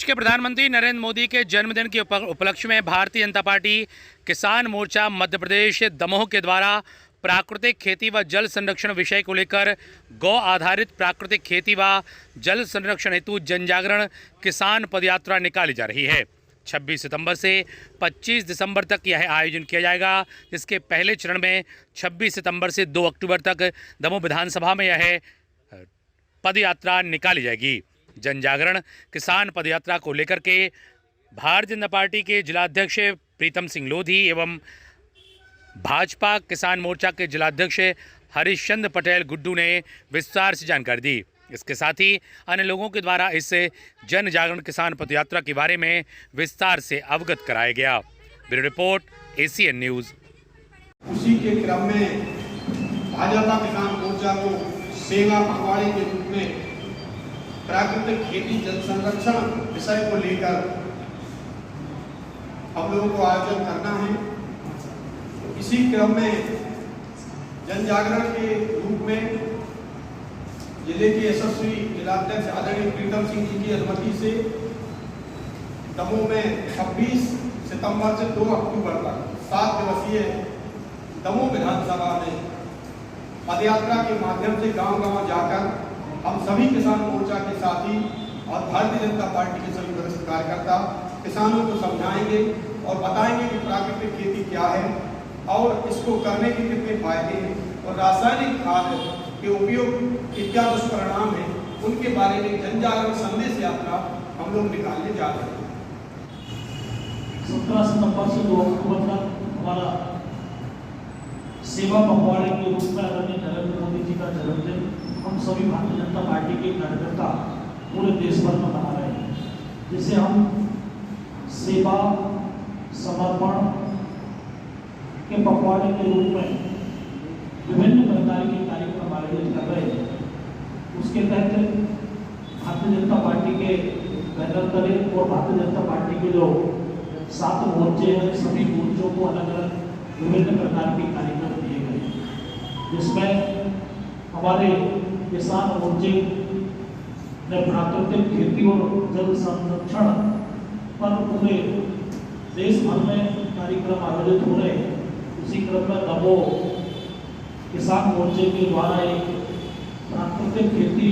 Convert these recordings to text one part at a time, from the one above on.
के प्रधानमंत्री नरेंद्र मोदी के जन्मदिन के उपलक्ष्य में भारतीय जनता पार्टी किसान मोर्चा मध्य प्रदेश दमोह के द्वारा प्राकृतिक खेती व जल संरक्षण विषय को लेकर गौ आधारित प्राकृतिक खेती व जल संरक्षण हेतु जन जागरण किसान पदयात्रा निकाली जा रही है। 26 सितंबर से 25 दिसंबर तक यह आयोजन किया जाएगा, जिसके पहले चरण में 26 सितंबर से 2 अक्टूबर तक दमोह विधानसभा में यह पदयात्रा निकाली जाएगी। जन जागरण किसान पदयात्रा को लेकर के भारतीय जनता पार्टी के जिलाध्यक्ष प्रीतम सिंह लोधी एवं भाजपा किसान मोर्चा के जिलाध्यक्ष हरिश्चंद्र पटेल गुड्डू ने विस्तार से जानकारी दी। इसके साथ ही अन्य लोगों के द्वारा इस जन जागरण किसान पदयात्रा के बारे में विस्तार से अवगत कराया गया। Bureau report, ACN news. उसी के क्रम में भाजपा किसान मोर्चा को सेवा पखवाड़े के रूप में प्राकृतिक खेती जल संरक्षण विषय को लेकर हम लोगों को आयोजन करना है। तो इसी क्रम में जन जागरण के रूप में जिले के यशस्वी जिलाध्यक्ष आदरणीय प्रीतम सिंह जी की अनुमति से दमोह में 26 सितंबर से 2 अक्टूबर तक 7 दिवसीय दमोह विधानसभा में पदयात्रा के माध्यम से गांव-गांव जाकर हम सभी किसान मोर्चा के साथी और भारतीय जनता पार्टी के सभी वरिष्ठ कार्यकर्ता किसानों को समझाएंगे और बताएंगे कि प्राकृतिक खेती क्या है और इसको करने के कितने फायदे हैं और रासायनिक खाद के उपयोग के क्या दुष्परिणाम हैं, उनके बारे में जन जागरण संदेश यात्रा हम लोग निकालने जा रहे हैं। 17 सितंबर से 2 अक्टूबर तक हमारा सेवा पखवाड़े के रूप में आदरणीय नरेंद्र मोदी जी का जन्मदिन हम सभी भारतीय जनता पार्टी के कार्यकर्ता पूरे देश भर में मना रहे हैं, जिसे हम सेवा समर्पण के पखवाड़े के रूप में विभिन्न प्रकार के कार्यक्रम आयोजित कर रहे हैं। उसके तहत भारतीय जनता पार्टी के बैनर तले और भारतीय जनता पार्टी के जो 7 मोर्चे हैं, सभी मोर्चों को अलग अलग विभिन्न प्रकार के कार्यक्रम दिए गए, जिसमें हमारे किसान मोर्चे ने प्राकृतिक खेती और जल संरक्षण पर पूरे देश भर में कार्यक्रम आयोजित हो रहे हैं। उसी क्रम में दमोह किसान मोर्चे के द्वारा एक प्राकृतिक खेती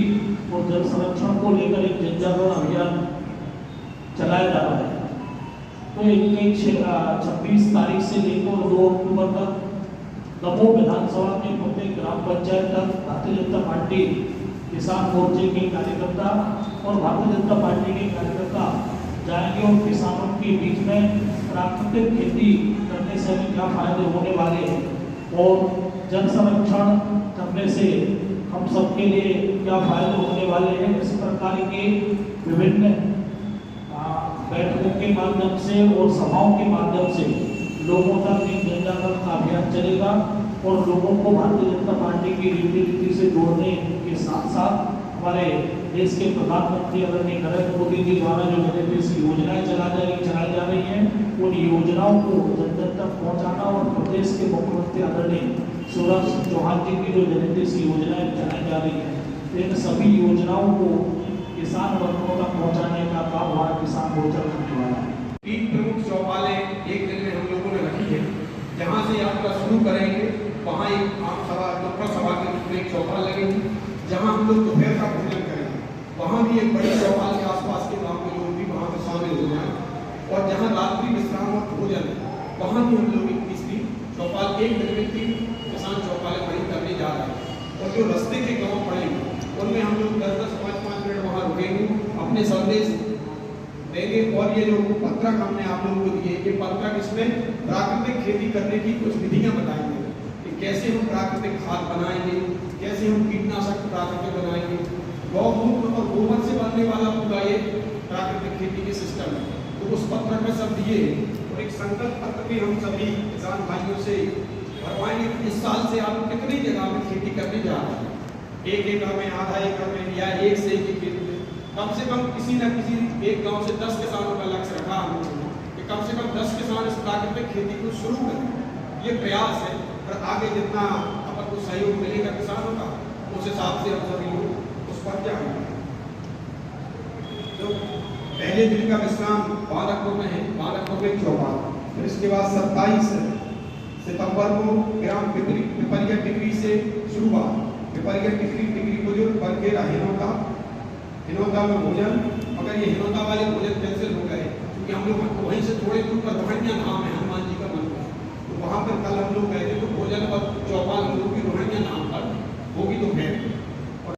और जल संरक्षण को लेकर एक जन जागरण अभियान चलाया जा रहा है। तो 26 तारीख से लेकर 2 अक्टूबर तक दमोह विधानसभा के प्रत्येक ग्राम पंचायत तक भारतीय जनता पार्टी किसान मोर्चे के कार्यकर्ता और भारतीय जनता पार्टी के कार्यकर्ता जाएंगे और किसानों के बीच में प्राकृतिक खेती करने से हमें क्या फायदे होने वाले हैं और जल संरक्षण करने से हम सबके लिए क्या फायदे होने वाले हैं, इस प्रकार के विभिन्न बैठकों के माध्यम से और सभाओं के माध्यम से लोगों तक एक जन जागरण का अभियान चलेगा और लोगों को भारतीय जनता पार्टी की रीति से जोड़ने के साथ साथ हमारे देश के प्रधानमंत्री आदरणीय नरेंद्र मोदी जी द्वारा जो जनहित योजनाएं चलाई जा रही हैं, उन योजनाओं को जन जन तक पहुँचाना और प्रदेश के मुख्यमंत्री आदरणीय शिवराज सिंह चौहान जी की जो जनहित योजनाएं चलाई जा रही हैं, इन सभी योजनाओं को किसान वर्गों तक पहुँचाने का काम हमारा किसान मोर्चा करने वाला है। 3 प्रमुख चौपालें एक दिन में हम लोगों ने रखी है। जहाँ से यात्रा शुरू करेंगे वहाँ एक आम सभा दोपहर सभा के रूप में एक चौपाल लगेगी, जहाँ हम लोग दोपहर का भोजन करेंगे। वहाँ भी एक बड़ी चौपाल के आसपास के गाँव के लोग भी वहाँ पर शामिल हो जाएं और जहाँ रात्रि विश्राम और भोजन वहाँ भी हम लोग 21वीं चौपाल एक दिन में 3 किसान चौपालें वहीं करने जा रहे हैं। और जो रास्ते के गाँव पड़ेंगे उनमें हम लोग 10-10, 5-5 मिनट वहाँ रुकेंगे, अपने संदेश देंगे। और ये जो पत्रक हमने आप लोगों को दिए, ये पत्रक इसमें प्राकृतिक खेती करने की कुछ विधियां बताएंगे कि कैसे हम प्राकृतिक खाद बनाएंगे, कैसे हम कीटनाशक प्राकृतिक बनाएंगे, गौमूत्र और गोबर से बनने वाला पूरा ये प्राकृतिक खेती के सिस्टम है। तो उस पत्रक में सब दिए और एक संकल्प पत्र भी हम सभी किसान भाइयों से भरवाएंगे कि इस साल से आप कितनी जगह में खेती करने जा रहे हैं, 1 एकड़ में, आधा एकड़ में या 1 से 1 खेती में। कम से कम किसी न किसी एक गांव से 10 किसानों का लक्ष्य रखा हम लोगों ने कि कम से कम 10 किसान इस प्राकृतिक खेती को शुरू करें। ये प्रयास है, पर आगे जितना अपन को सहयोग मिलेगा किसानों का, उस हिसाब से हम सभी लोग उस पर जाएंगे। जो पहले दिन का विश्राम बालकपुर में है, बालकपुर में चौपाल। फिर इसके बाद 27 सितंबर को ग्राम पिपरिया टिकरी से शुरुआत। पिपरिया टिकरी बुजुर्ग बरखेड़ा हिनौता में भोजन, मगर ये हिनौता वाले भोजन कैंसिल हो गए क्योंकि हम लोग वहीं से थोड़े दूर पर रमणिया